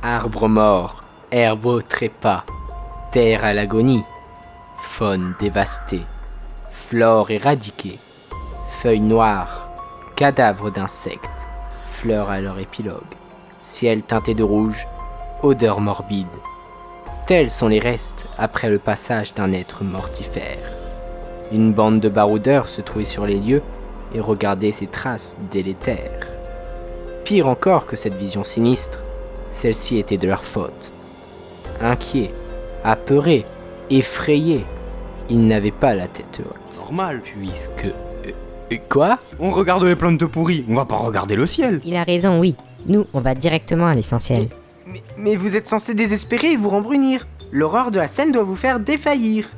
Arbre mort, herbe au trépas, terre à l'agonie, faune dévastée, flore éradiquée, feuilles noires, cadavres d'insectes, fleurs à leur épilogue, ciel teinté de rouge, odeur morbide. Tels sont les restes après le passage d'un être mortifère. Une bande de baroudeurs se trouvait sur les lieux et regardait ces traces délétères. Pire encore que cette vision sinistre, celle-ci était de leur faute. Inquiets, apeurés, effrayés, ils n'avaient pas la tête haute. Normal. Puisque... quoi ? On regarde les plantes pourries, on va pas regarder le ciel. Il a raison, oui. Nous, on va directement à l'essentiel. Mais vous êtes censé désespérer et vous rembrunir. L'horreur de la scène doit vous faire défaillir.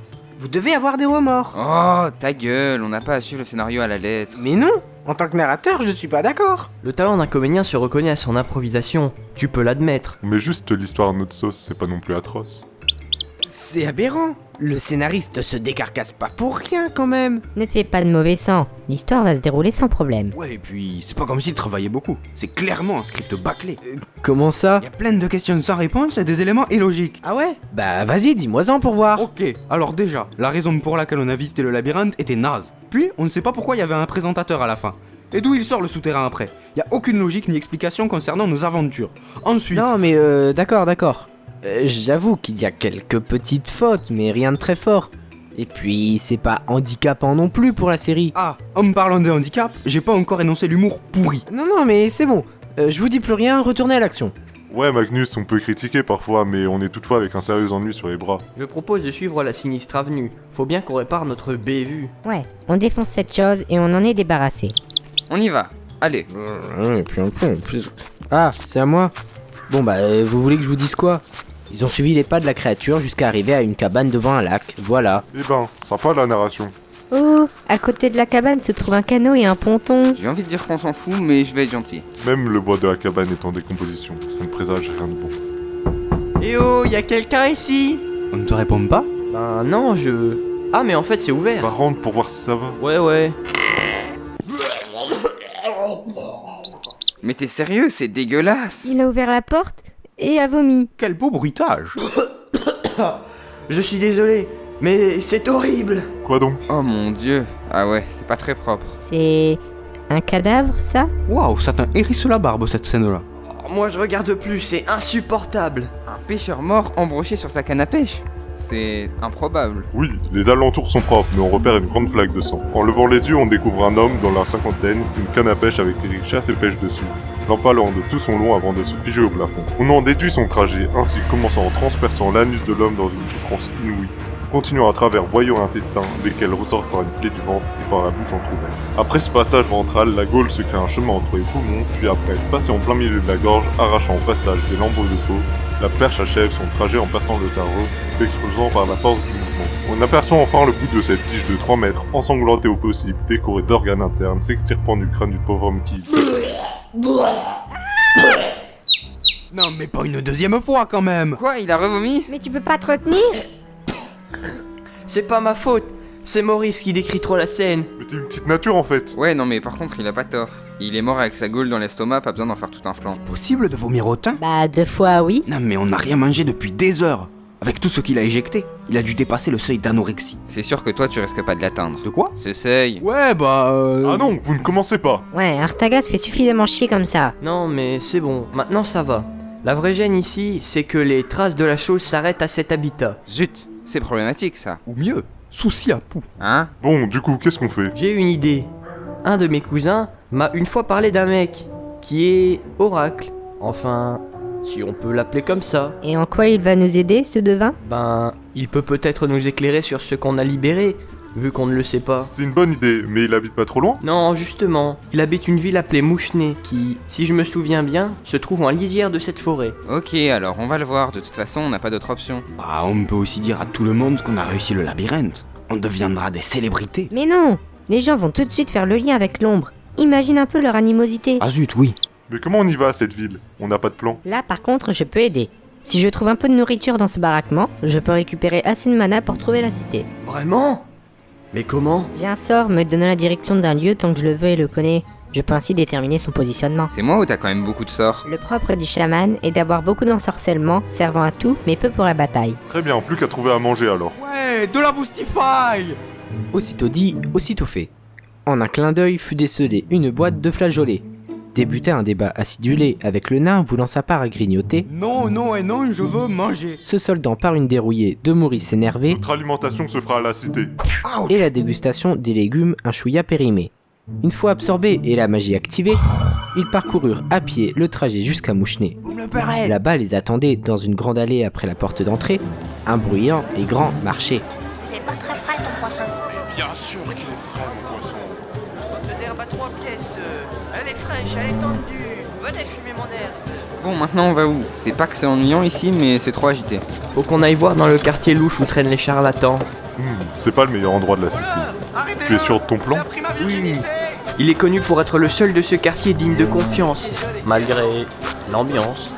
Vous devez avoir des remords. Oh, ta gueule, on n'a pas à suivre le scénario à la lettre. Mais non, en tant que narrateur, je suis pas d'accord. Le talent d'un comédien se reconnaît à son improvisation, tu peux l'admettre. Mais juste l'histoire à notre sauce, c'est pas non plus atroce. C'est aberrant. Le scénariste se décarcasse pas pour rien quand même. Ne te fais pas de mauvais sang, l'histoire va se dérouler sans problème. Ouais, et puis c'est pas comme s'il travaillait beaucoup. C'est clairement un script bâclé. Comment ça ? Y a plein de questions sans réponse et des éléments illogiques. Ah ouais ? Bah vas-y, dis-moi-en pour voir. Ok, alors déjà, la raison pour laquelle on a visité le labyrinthe était naze. Puis, on ne sait pas pourquoi il y avait un présentateur à la fin. Et d'où il sort le souterrain après ? Y a aucune logique ni explication concernant nos aventures. Ensuite... Non mais d'accord. J'avoue qu'il y a quelques petites fautes, mais rien de très fort. Et puis, c'est pas handicapant non plus pour la série. Ah, en me parlant de handicap, j'ai pas encore énoncé l'humour pourri. Non, mais c'est bon. Je vous dis plus rien, retournez à l'action. Ouais, Magnus, on peut critiquer parfois, mais on est toutefois avec un sérieux ennui sur les bras. Je propose de suivre la sinistre avenue. Faut bien qu'on répare notre bévue. Ouais, on défonce cette chose et on en est débarrassé. On y va, allez. Et puis un peu en plus... Ah, c'est à moi. Bon bah, vous voulez que je vous dise quoi ? Ils ont suivi les pas de la créature jusqu'à arriver à une cabane devant un lac, voilà. Eh ben, sympa la narration. Oh, à côté de la cabane se trouve un canot et un ponton. J'ai envie de dire qu'on s'en fout, mais je vais être gentil. Même le bois de la cabane est en décomposition, ça ne présage rien de bon. Eh oh, y'a quelqu'un ici? On ne te répond pas ? Ben non, Ah mais en fait c'est Va ouvert. rendre pour voir si ça va. Ouais. Mais t'es sérieux, c'est dégueulasse. Il a ouvert la porte et a vomi. Quel beau bruitage. Je suis désolé, mais c'est horrible. Quoi donc? Oh mon dieu. Ah ouais, c'est pas très propre. C'est... un cadavre, ça? Waouh, ça t'a hérissé la barbe cette scène-là. Oh, moi je regarde plus, c'est insupportable. Un pêcheur mort embroché sur sa canne à pêche. C'est improbable. Oui, les alentours sont propres, mais on repère une grande flaque de sang. En levant les yeux, on découvre un homme dans la cinquantaine, une canne à pêche avec écrit chasse et pêche dessus, l'empalant de tout son long avant de se figer au plafond. On en déduit son trajet, ainsi commençant en transperçant l'anus de l'homme dans une souffrance inouïe, continuant à travers boyaux intestins, lesquels ressortent par une plaie du ventre et par la bouche entrouverte. Après ce passage ventral, la Gaule se crée un chemin entre les poumons, puis après passer en plein milieu de la gorge, arrachant au passage des lambeaux de peau, la perche achève son trajet en passant le cerveau, l'explosant par la force du mouvement. On aperçoit enfin le bout de cette tige de 3 mètres, ensanglantée au possible, décorée d'organes internes, s'extirpant du crâne du pauvre homme qui... Non mais pas une deuxième fois quand même. Quoi, il a revomi? Mais tu peux pas te retenir? C'est pas ma faute, c'est Maurice qui décrit trop la scène. Mais t'es une petite nature en fait. Ouais, non mais par contre, il a pas tort. Il est mort avec sa gaule dans l'estomac, pas besoin d'en faire tout un flanc. C'est possible de vomir autant ? Bah, 2 fois oui. Non mais on n'a rien mangé depuis des heures. Avec tout ce qu'il a éjecté, il a dû dépasser le seuil d'anorexie. C'est sûr que toi, tu risques pas de l'atteindre. De quoi ? Ce seuil. Ouais bah Ah non, vous ne commencez pas. Ouais, Artagas fait suffisamment chier comme ça. Non mais c'est bon, maintenant ça va. La vraie gêne ici, c'est que les traces de la chose s'arrêtent à cet habitat. Zut, c'est problématique ça. Ou mieux, souci à pou. Hein? Bon, du coup, qu'est-ce qu'on fait? J'ai une idée. Un de mes cousins m'a une fois parlé d'un mec qui est Oracle. Enfin, si on peut l'appeler comme ça. Et en quoi il va nous aider, ce devin? Ben, il peut peut-être nous éclairer sur ce qu'on a libéré, vu qu'on ne le sait pas. C'est une bonne idée, mais il habite pas trop loin? Non, justement, il habite une ville appelée Mouchenet, qui, si je me souviens bien, se trouve en lisière de cette forêt. Ok, alors on va le voir. De toute façon, on n'a pas d'autre option. Bah on peut aussi dire à tout le monde qu'on a réussi le labyrinthe. On deviendra des célébrités. Mais non! Les gens vont tout de suite faire le lien avec l'ombre. Imagine un peu leur animosité. Ah zut, oui. Mais comment on y va à cette ville? On n'a pas de plan. Là, par contre, je peux aider. Si je trouve un peu de nourriture dans ce baraquement, je peux récupérer assez de mana pour trouver la cité. Vraiment? Mais comment? J'ai un sort me donnant la direction d'un lieu tant que je le veux et le connais. Je peux ainsi déterminer son positionnement. C'est moi ou t'as quand même beaucoup de sorts? Le propre du chaman est d'avoir beaucoup d'ensorcellement, servant à tout, mais peu pour la bataille. Très bien, plus qu'à trouver à manger alors. Ouais, de la Boostify. Aussitôt dit, aussitôt fait. En un clin d'œil fut décelée une boîte de flageolets. Débuta un débat acidulé avec le nain voulant sa part à grignoter, Non, non et non, je veux manger. se soldant par une dérouillée de Maurice énervé Notre alimentation se fera à la cité. et la dégustation des légumes un chouïa périmé. Une fois absorbés et la magie activée, ils parcoururent à pied le trajet jusqu'à Mouchenet. Vous me le paierez. Là-bas les attendait, dans une grande allée après la porte d'entrée, un bruyant et grand marché. Il est pas très frais ton poisson. Bien sûr qu'il est frais, mon poisson. Pomme d'herbe à 3 pièces. Elle est fraîche, elle est tendue. Venez fumer mon herbe. Bon, maintenant on va où? C'est pas que c'est ennuyant ici, mais c'est trop agité. Faut qu'on aille voir dans le quartier louche où traînent les charlatans. C'est pas le meilleur endroit de la cité. Tu es sûr de ton plan? Oui. Il est connu pour être le seul de ce quartier digne de confiance, malgré l'ambiance.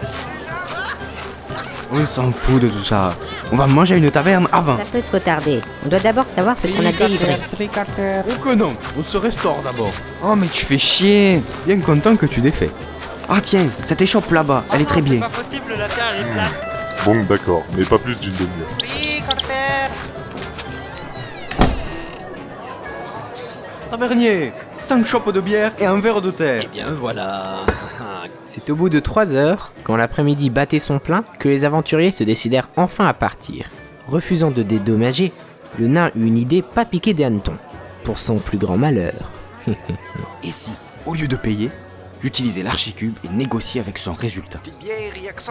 On s'en fout de tout ça. On va manger à une taverne avant. Ça peut se retarder. On doit d'abord savoir ce qu'on a délivré. Oh que non, on se restaure d'abord. Oh, mais tu fais chier! Bien content que tu défais. Ah tiens, cette échoppe là-bas, elle est très bien. Bon, d'accord, mais pas plus d'une demi-heure. Tavernier, 5 chopes de bière et un verre de terre. C'est au bout de 3 heures, quand l'après-midi battait son plein, que les aventuriers se décidèrent enfin à partir. Refusant de dédommager, le nain eut une idée pas piquée des hannetons. Pour son plus grand malheur. Et si, au lieu de payer, j'utilisais l'archicube et négociais avec son résultat.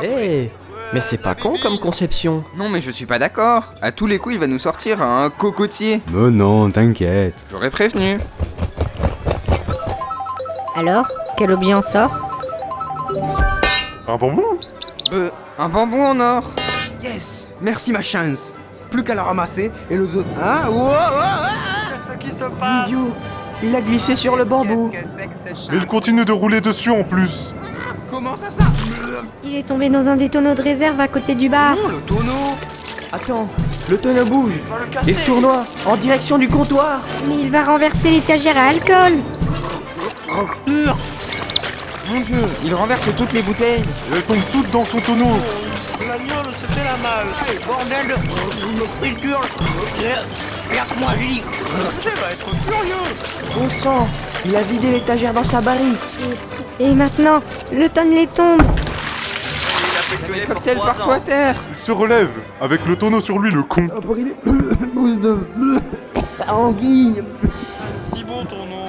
Eh, mais c'est pas con comme conception. Non, mais je suis pas d'accord. À tous les coups, il va nous sortir un cocotier. Mais non, t'inquiète. J'aurais prévenu. Alors, quel objet en sort? Un bonbon? Un bambou en or. Yes, merci ma chance. Plus qu'à la ramasser et le donner. Hein? Wow, Idiot, il a glissé sur le bambou. Mais il continue de rouler dessus en plus. Comment ça? Il est tombé dans un des tonneaux de réserve à côté du bar. Non, le tonneau. Attends, le tonneau bouge. Et tournoie en direction du comptoir. Mais il va renverser l'étagère à alcool. Mon dieu, il renverse toutes les bouteilles. Elles tombent toutes dans son tonneau. Bon sang, il a vidé l'étagère dans sa barrique. Et maintenant, le tonnelet tombe. Il y avait le cocktail partout à terre. Il se relève, avec le tonneau sur lui, le con.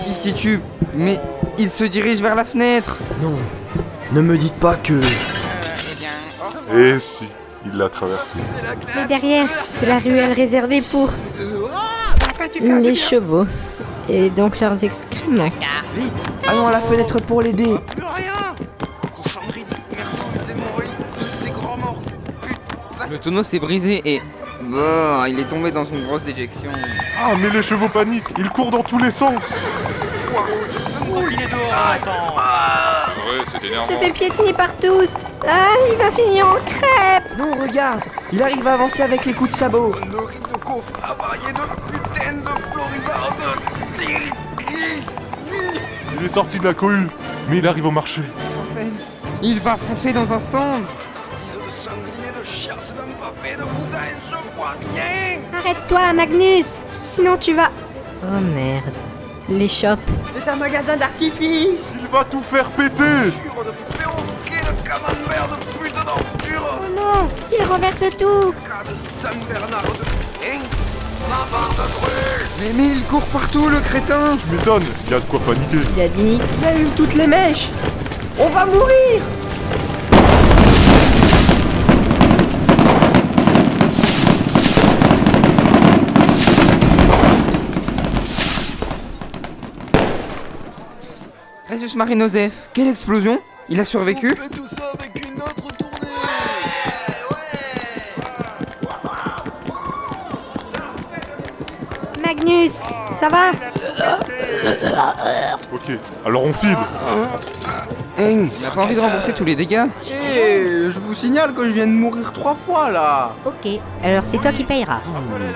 Il titube, mais il se dirige vers la fenêtre. Non, ne me dites pas que... Et si, il l'a traversé. Mais derrière, c'est la ruelle réservée pour les chevaux. Et donc leurs excréments. Vite, allons à la fenêtre pour l'aider. Le tonneau s'est brisé et... Oh, il est tombé dans une grosse déjection. Ah, mais les chevaux paniquent, ils courent dans tous les sens. Ouais, c'est énervant. Se fait piétiner par tous. Ah, il va finir en crêpe. Non, regarde, il arrive à avancer avec les coups de sabot. Il est sorti de la cohue, mais il arrive au marché. Il va foncer dans un stand. Arrête-toi, Magnus. Sinon tu vas... Oh merde. Les chopes. C'est un magasin d'artifice. Il va tout faire péter. Oh non, il renverse tout. Mais il court partout, le crétin. Tu m'étonnes, il y a de quoi paniquer. Il a dit... Il allume toutes les mèches. On va mourir. Résus Marinosef, quelle explosion? Il a survécu? Magnus, ça va? Ok, alors on file. Hein? Il a pas envie de rembourser tous les dégâts? Je vous signale que je viens de mourir 3 fois là. Ok, alors c'est toi qui payeras.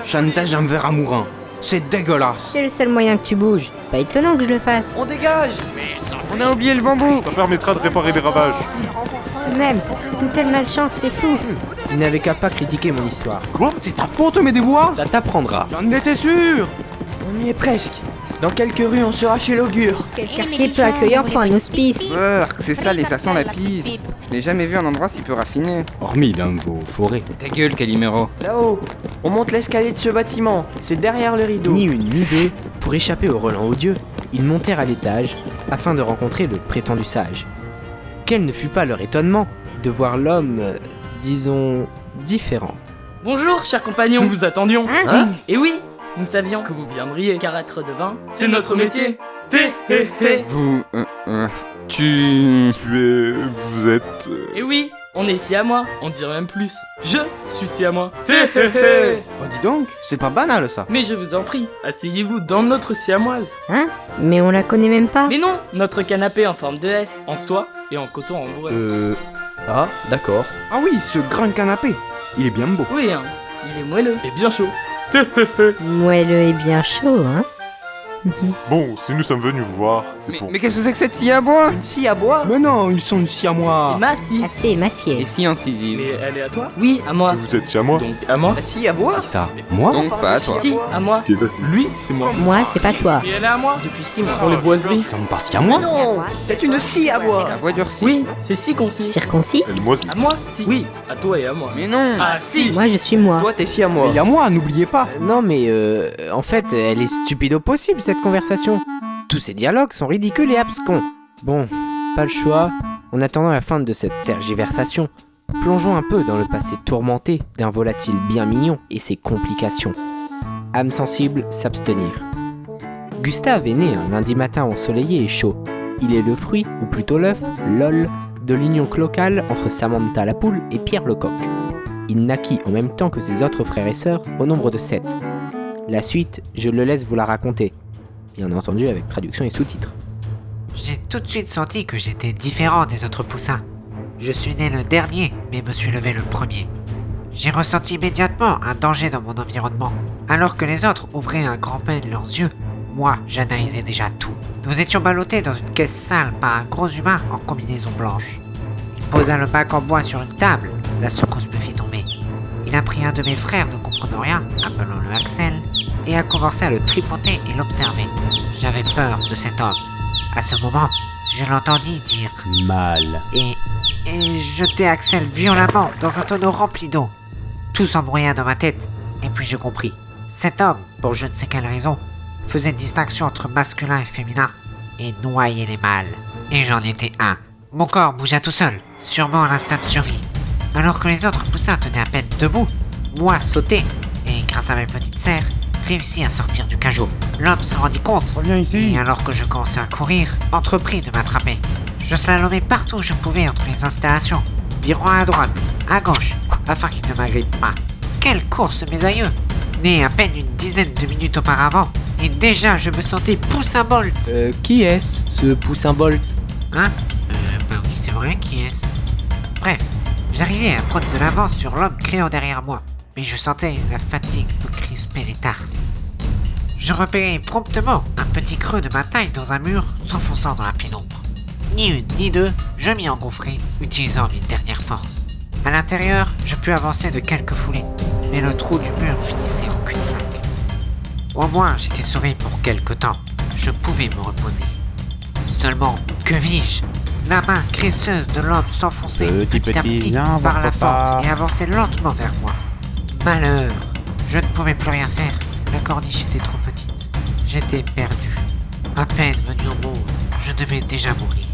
Chantage envers amourant. C'est dégueulasse. C'est le seul moyen que tu bouges. Pas étonnant que je le fasse. On dégage! On a oublié le bambou. Ça permettra de réparer les ravages. Tout de même, une telle malchance, c'est fou. Il n'avait qu'à pas critiquer mon histoire. Quoi? C'est ta faute, mais des bois? Ça t'apprendra. J'en étais sûr. On y est presque. Dans quelques rues, on sera chez l'augure. Quel quartier peu accueillant pour un hospice. Urgh, c'est sale et ça sent la pisse. Je n'ai jamais vu un endroit si peu raffiné. Hormis dans vos forêts. Ta gueule, Calimero. Là-haut, on monte l'escalier de ce bâtiment. C'est derrière le rideau. Ni une ni deux, pour échapper au relent odieux, ils montèrent à l'étage afin de rencontrer le prétendu sage. Quel ne fut pas leur étonnement de voir l'homme, disons, différent. Bonjour, chers compagnons, nous vous attendions. Hein? Et oui, nous savions que vous viendriez, car être devin, c'est notre métier. Té-hé-hé. Vous... Tu... Vous êtes... Et oui, on est si à moi, on dirait même plus. Je suis si à moi. Té-hé-hé. Bah dis donc, c'est pas banal ça. Mais je vous en prie, asseyez-vous dans notre siamoise. Hein? Mais on la connaît même pas. Mais non, notre canapé en forme de S, en soie et en coton embourré. Ah, d'accord. Ah oui, ce grand canapé. Il est bien beau. Oui, hein, il est moelleux et bien chaud. Té-hé-hé. Moelleux et bien chaud, hein? Bon, si nous sommes venus vous voir, c'est pour... Mais qu'est-ce que c'est que cette scie à bois? Une scie à bois? Mais non, ils sont siamois. C'est ma scie. Assez Et massier. si incisive? Mais elle est à toi? Oui, à moi. Vous êtes chez moi? Donc à moi. La scie à bois? Ça, moi? Donc pas à toi. Si, à moi. Qui est assis. Lui, c'est moi. Moi, c'est pas toi. Et elle est à moi depuis 6 mois. Pour les boiseries. Ils sont pas siamois? Non! C'est une scie à bois! La voix durcie. Oui, c'est si concis. Circoncis? Elle moisie. À moi, si. Oui, à toi et à moi. Mais non. Ah si. Moi, je suis moi. Toi, t'es scie à moi. Il y a moi, n'oubliez pas. Non mais en fait, elle est stupide au possible cette conversation. Tous ces dialogues sont ridicules et abscons. Bon, pas le choix. En attendant la fin de cette tergiversation, plongeons un peu dans le passé tourmenté d'un volatile bien mignon et ses complications. Âme sensible, s'abstenir. Gustave est né un lundi matin ensoleillé et chaud. Il est le fruit, ou plutôt l'œuf, lol, de l'union cloquale entre Samantha la poule et Pierre le coq. Il naquit en même temps que ses autres frères et sœurs, au nombre de 7. La suite, je le laisse vous la raconter. Bien entendu avec traduction et sous-titres. J'ai tout de suite senti que j'étais différent des autres poussins. Je suis né le dernier, mais me suis levé le premier. J'ai ressenti immédiatement un danger dans mon environnement. Alors que les autres ouvraient un grand peine leurs yeux, moi, j'analysais déjà tout. Nous étions ballottés dans une caisse sale par un gros humain en combinaison blanche. Il posa le bac en bois sur une table. La secousse me fit tomber. Il a pris un de mes frères ne comprenant rien, appelons-le Axel, et a commencé à le tripoter et l'observer. J'avais peur de cet homme. À ce moment, je l'entendis dire Mal. et jeter Axel violemment dans un tonneau rempli d'eau. Tout s'embrouilla dans ma tête, et puis je compris. Cet homme, pour je ne sais quelle raison, faisait distinction entre masculin et féminin, et noyait les mâles. Et j'en étais un. Mon corps bougea tout seul, sûrement à l'instinct de survie. Alors que les autres poussins tenaient à peine debout, moi sautai, et grâce à mes petites serres, réussis à sortir du cajot. L'homme se rendit compte, et alors que je commençais à courir, entreprit de m'attraper. Je slalomais partout où je pouvais entre les installations, virant à droite, à gauche, afin qu'il ne m'agrippe pas. Quelle course, mes aïeux! Né à peine une dizaine de minutes auparavant, et déjà je me sentais Poussin Bolt. Qui est-ce, ce Poussin Bolt? Hein? Bah oui, c'est vrai, qui est-ce? Bref, j'arrivais à prendre de l'avance sur l'homme créant derrière moi, mais je sentais la fatigue me crisper les tarses. Je repérai promptement un petit creux de ma taille dans un mur s'enfonçant dans la pénombre. Ni une ni deux, je m'y engouffrai, utilisant une dernière force. À l'intérieur, je pus avancer de quelques foulées, mais le trou du mur finissait en cul-de-sac. Au moins, j'étais sauvé pour quelque temps. Je pouvais me reposer. Seulement, que vis-je? La main graisseuse de l'homme s'enfonçait petit à petit par la fente et avançait lentement vers moi. Malheur! Je ne pouvais plus rien faire. La corniche était trop petite. J'étais perdu. À peine venu au monde, je devais déjà mourir.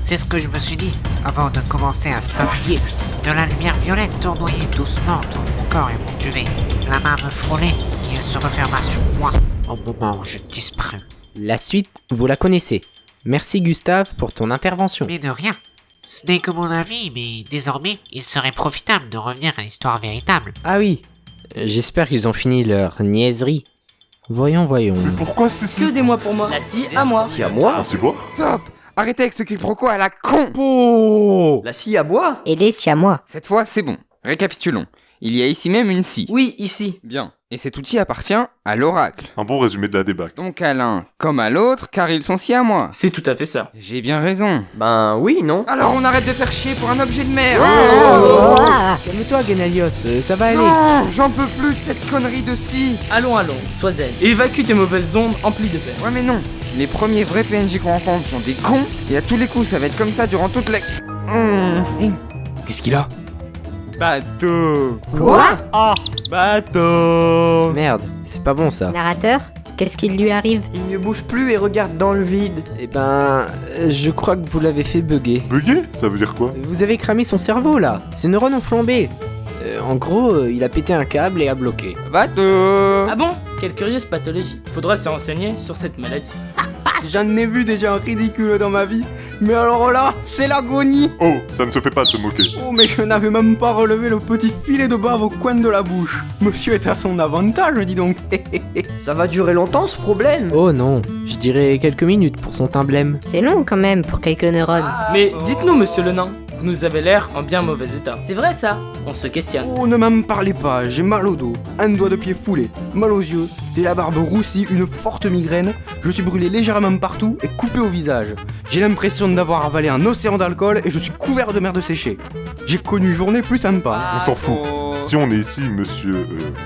C'est ce que je me suis dit avant de commencer à scintiller. De la lumière violette tournoyait doucement autour de mon corps et mon duvet. La main me frôlait et elle se referma sur moi au moment où je disparus. La suite, vous la connaissez. Merci Gustave pour ton intervention. Mais de rien. Ce n'est que mon avis, mais désormais, il serait profitable de revenir à l'histoire véritable. Ah oui, j'espère qu'ils ont fini leur niaiserie. Voyons. Pourquoi c'est si... Que des mois pour moi. La scie à moi. Scie à moi? Ah, c'est quoi? Stop! Arrêtez avec ce quiproquo à la con! Oh! La scie à bois? Et les siamois. Cette fois, c'est bon. Récapitulons. Il y a ici même une scie. Oui, ici. Bien. Et cet outil appartient à l'oracle. Un bon résumé de la débâcle. Donc à l'un comme à l'autre, car ils sont si à moi. C'est tout à fait ça. J'ai bien raison. Ben oui, non? Alors on arrête de faire chier pour un objet de merde. Ah, Calme-toi, Genalios, ça va aller. Non, j'en peux plus de cette connerie de scie. Allons, sois zen. Et évacue tes mauvaises ondes emplies de peine. Ouais mais non, les premiers vrais PNJ qu'on rencontre sont des cons, et à tous les coups ça va être comme ça durant toute la... Qu'est-ce qu'il a? Bateau! quoi? Bateau! Merde, c'est pas bon ça. Narrateur, qu'est-ce qui lui arrive? Il ne bouge plus et regarde dans le vide. Eh ben, je crois que vous l'avez fait bugger. Bugué? Ça veut dire quoi? Vous avez cramé son cerveau là. Ses neurones ont flambé. En gros, il a pété un câble et a bloqué. Bateau. Ah bon? Quelle curieuse pathologie. Faudra se renseigner sur cette maladie. J'en ai vu déjà un ridicule dans ma vie, mais alors là, c'est l'agonie. Oh, ça ne se fait pas de se moquer. Oh, mais je n'avais même pas relevé le petit filet de bave au coin de la bouche. Monsieur est à son avantage, dis donc. Ça va durer longtemps ce problème? Oh non, je dirais quelques minutes pour son emblème. C'est long quand même pour quelques neurones. Mais dites-nous, monsieur le nain, vous nous avez l'air en bien mauvais état. C'est vrai ça? On se questionne. Oh, ne m'en parlez pas, j'ai mal au dos, un doigt de pied foulé, mal aux yeux, de la barbe roussie, une forte migraine, je suis brûlé légèrement partout et coupé au visage. J'ai l'impression d'avoir avalé un océan d'alcool et je suis couvert de merde séchée. J'ai connu une journée plus sympa. On s'en fout. Si on est ici,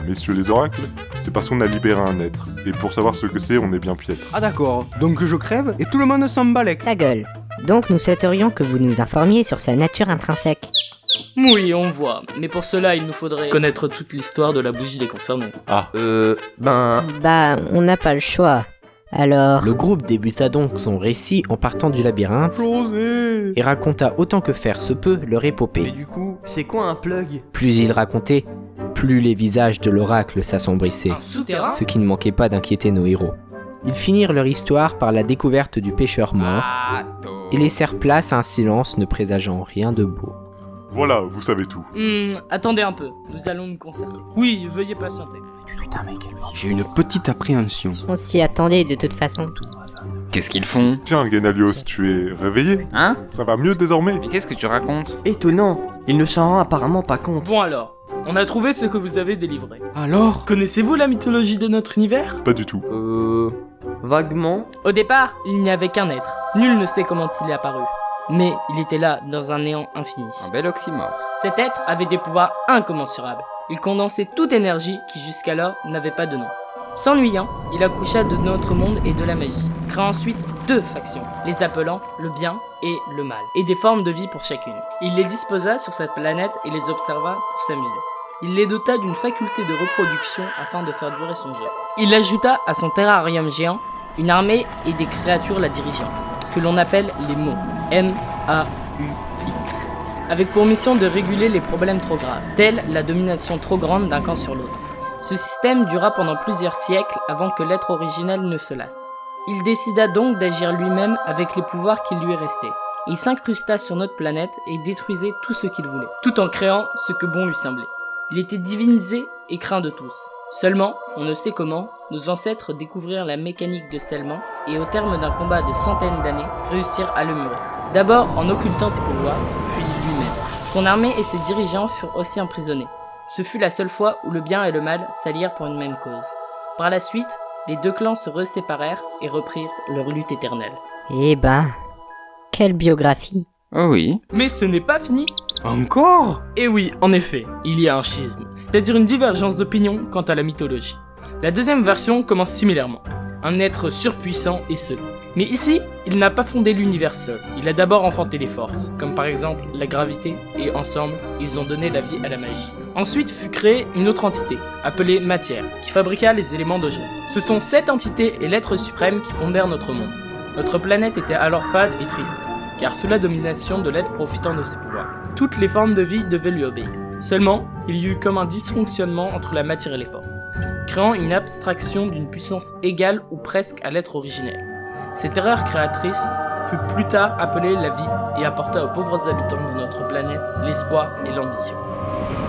messieurs les oracles, c'est parce qu'on a libéré un être. Et pour savoir ce que c'est, on est bien piètre. Ah d'accord, donc je crève et tout le monde s'en balèque. Ta gueule. Donc nous souhaiterions que vous nous informiez sur sa nature intrinsèque. Oui, on voit. Mais pour cela, il nous faudrait connaître toute l'histoire de la bougie les concernant. Ben... Bah, on n'a pas le choix. Alors... Le groupe débuta donc son récit en partant du labyrinthe José. et raconta autant que faire se peut leur Mais épopée. du coup, c'est quoi un plug? Plus ils racontaient, plus les visages de l'oracle s'assombrissaient, Un souterrain? ce qui ne manquait pas d'inquiéter nos héros. Ils finirent leur histoire par la découverte du pêcheur mort et laissèrent place à un silence ne présageant rien de beau. Voilà, vous savez tout. Attendez un peu, nous allons nous concerter. Oui, veuillez patienter. J'ai une petite appréhension. On s'y attendait de toute façon. Qu'est-ce qu'ils font? Tiens, Genalios, tu es réveillé? Hein? Ça va mieux désormais? Mais qu'est-ce que tu racontes? Étonnant, il ne s'en rend apparemment pas compte. Bon alors, on a trouvé ce que vous avez délivré. Alors? Connaissez-vous la mythologie de notre univers? Pas du tout. Vaguement. Au départ, il n'y avait qu'un être. Nul ne sait comment il est apparu. Mais il était là, dans un néant infini. Un bel oxymore. Cet être avait des pouvoirs incommensurables. Il condensait toute énergie qui jusqu'alors n'avait pas de nom. S'ennuyant, il accoucha de notre monde et de la magie, créant ensuite deux factions, les appelant le bien et le mal, et des formes de vie pour chacune. Il les disposa sur cette planète et les observa pour s'amuser. Il les dota d'une faculté de reproduction afin de faire durer son jeu. Il ajouta à son terrarium géant une armée et des créatures la dirigeant, que l'on appelle les Maux, M-A-U-X, avec pour mission de réguler les problèmes trop graves, tels la domination trop grande d'un camp sur l'autre. Ce système dura pendant plusieurs siècles avant que l'être originel ne se lasse. Il décida donc d'agir lui-même avec les pouvoirs qui lui restaient. Il s'incrusta sur notre planète et détruisait tout ce qu'il voulait, tout en créant ce que bon lui semblait. Il était divinisé et craint de tous. Seulement, on ne sait comment, nos ancêtres découvrirent la mécanique de scellement et au terme d'un combat de centaines d'années, réussirent à le murer. D'abord en occultant ses pouvoirs, puis lui-même. Son armée et ses dirigeants furent aussi emprisonnés. Ce fut la seule fois où le bien et le mal s'allièrent pour une même cause. Par la suite, les deux clans se reséparèrent et reprirent leur lutte éternelle. Eh ben... Quelle biographie. Oh oui. Mais ce n'est pas fini. Encore? Et oui, en effet, il y a un schisme, c'est-à-dire une divergence d'opinion quant à la mythologie. La deuxième version commence similairement. Un être surpuissant et seul. Mais ici, il n'a pas fondé l'univers seul. Il a d'abord enfanté les forces, comme par exemple la gravité, et ensemble, ils ont donné la vie à la magie. Ensuite fut créée une autre entité, appelée Matière, qui fabriqua les éléments d'Ogé. Ce sont cette entité et l'être suprême qui fondèrent notre monde. Notre planète était alors fade et triste, car sous la domination de l'être profitant de ses pouvoirs. Toutes les formes de vie devaient lui obéir. Seulement, il y eut comme un dysfonctionnement entre la matière et les formes, créant une abstraction d'une puissance égale ou presque à l'être originel. Cette erreur créatrice fut plus tard appelée la vie et apporta aux pauvres habitants de notre planète l'espoir et l'ambition.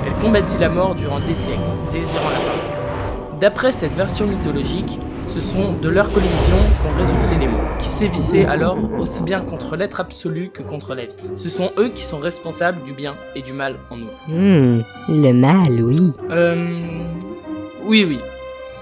Elle combattit la mort durant des siècles, désirant la vaincre. D'après cette version mythologique, ce sont de leur collision qu'ont résulté les mots, qui sévissaient alors aussi bien contre l'être absolu que contre la vie. Ce sont eux qui sont responsables du bien et du mal en nous. Le mal, oui. Oui.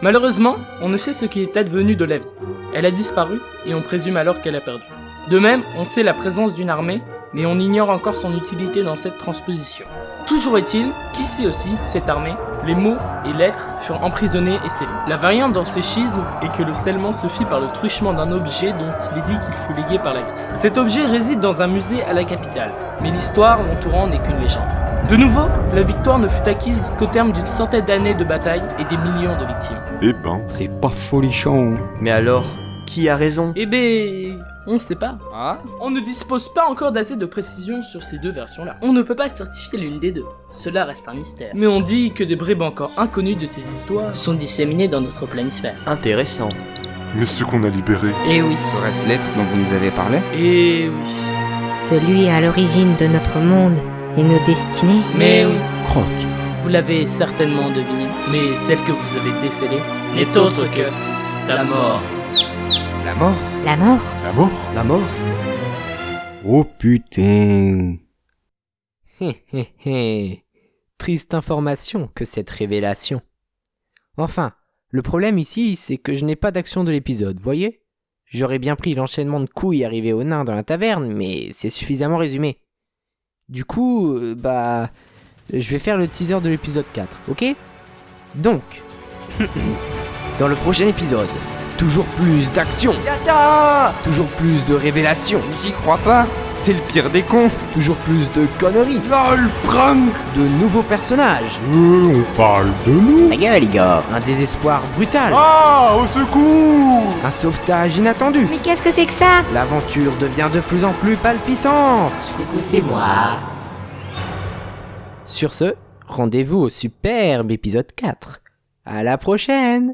Malheureusement, on ne sait ce qui est advenu de la vie. Elle a disparu et on présume alors qu'elle a perdu. De même, on sait la présence d'une armée, mais on ignore encore son utilité dans cette transposition. Toujours est-il qu'ici aussi, cette armée, les mots et lettres furent emprisonnés et scellés. La variante dans ces schismes est que le scellement se fit par le truchement d'un objet dont il est dit qu'il fut légué par la vie. Cet objet réside dans un musée à la capitale, mais l'histoire l'entourant n'est qu'une légende. De nouveau, la victoire ne fut acquise qu'au terme d'une centaine d'années de bataille et des millions de victimes. Eh ben, C'est pas folichon. Mais alors, qui a raison? Eh ben, on ne sait pas. Ah? On ne dispose pas encore d'assez de précision sur ces deux versions-là. On ne peut pas certifier l'une des deux. Cela reste un mystère. Mais on dit que des bribes encore inconnues de ces histoires sont disséminées dans notre planisphère. Intéressant. mais ceux qu'on a libérés. Eh oui. Ce reste l'être dont vous nous avez parlé? Et oui. Celui à l'origine de notre monde et nos destinées. Mais oui. Crotte. Vous l'avez certainement deviné, mais celle que vous avez décelée n'est autre que la mort. La mort? La mort. La mort? La mort? Oh putain. Hé. Triste information que cette révélation. Enfin, le problème ici, c'est que je n'ai pas d'action de l'épisode, voyez? J'aurais bien pris l'enchaînement de couilles arrivé au nain dans la taverne, mais c'est suffisamment résumé. Du coup, je vais faire le teaser de l'épisode 4, ok? Donc, dans le prochain épisode, toujours plus d'action, Yata! toujours plus de révélations, J'y crois pas. C'est le pire des cons. toujours plus de conneries, LOL, prank. de nouveaux personnages, On parle de nous? ta gueule Igor, un désespoir brutal, Ah, au secours! un sauvetage inattendu. Mais qu'est-ce que c'est que ça? L'aventure devient de plus en plus palpitante. C'est moi. Sur ce, rendez-vous au superbe épisode 4. À la prochaine!